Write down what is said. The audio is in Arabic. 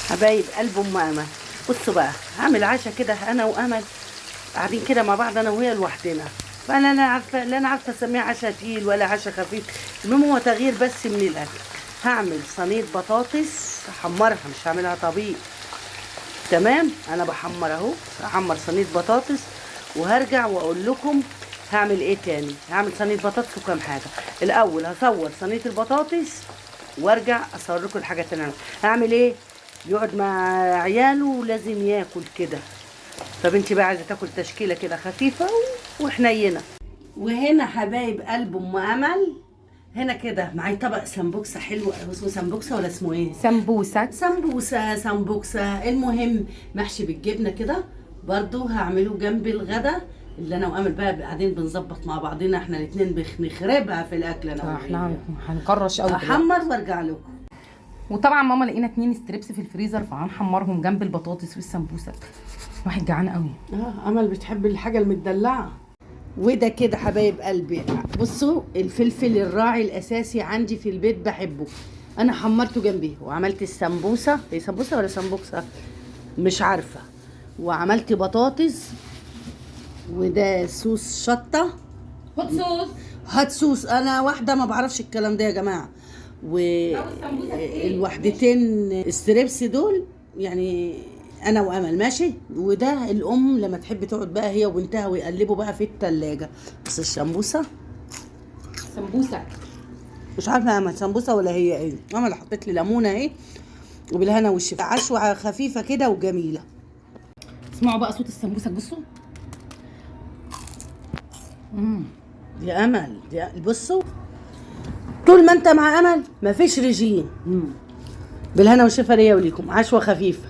حبايب قلب ام امل، بصوا بقى هعمل عشاء كده انا وامل قاعدين كده مع بعض انا وهي لوحدنا. فانا لا عارفه اسميه عشاء تقيل ولا عشاء خفيف. المهم هو تغيير بس من الاكل. هعمل صينيه بطاطس احمرها، مش هعملها طبيخ. تمام، انا بحمر اهو، هحمر صينيه بطاطس وهرجع واقول لكم هعمل ايه تاني. هعمل صينيه بطاطس وكام حاجه. الاول هصور صينيه البطاطس وارجع اصور لكم الحاجه التانيه. هعمل ايه؟ يقعد مع عياله لازم ياكل كده. طب انت بقى عايزه تاكل تشكيله كده خفيفه وحنينه. وهنا حبايب قلب ام امل، هنا كده معايا طبق سمبوكسه حلو. اسمه سمبوكسه ولا اسمه ايه؟ سمبوسك. سمبوكسه. المهم محشي بالجبنه كده. برضو هعمله جنب الغدا اللي انا وامل بقى قاعدين بنظبط مع بعضنا احنا الاثنين بنخربها في الاكل انا وهي. احنا هنكرش قوي احمر وارجع لكم. وطبعا ماما لقينا 2 ستريبس في الفريزر فهنحمرهم جنب البطاطس والسمبوسك. الواحد جعان قوي. امل بتحب الحاجه المدلعه. وده كده حبايب قلبي، بصوا الفلفل الراعي الاساسي عندي في البيت بحبه. انا حمرته جنبيه وعملت السمبوسه. هي سمبوسه ولا سمبوكسه مش عارفه. وعملت بطاطس. وده صوص شطه. هات صوص. انا واحده ما بعرفش الكلام ده يا جماعه. والوحدتين ستريبس دول يعني انا وامل ماشي. وده الام لما تحب تقعد بقى هي وبنتها ويقلبوا بقى في التلاجة. بس السمبوسه سمبوسك مش عارفه يا امل سمبوسه ولا هي ايه. امل حطيت لي ليمونه اهي وبالهنا والشفا. عشوه خفيفه كده وجميله. اسمعوا بقى صوت السمبوسك، بصوا. يا امل بصوا، طول ما انت مع امل مفيش رجيم. بالهنا والشفا ليا وليكم. عشوه خفيفه.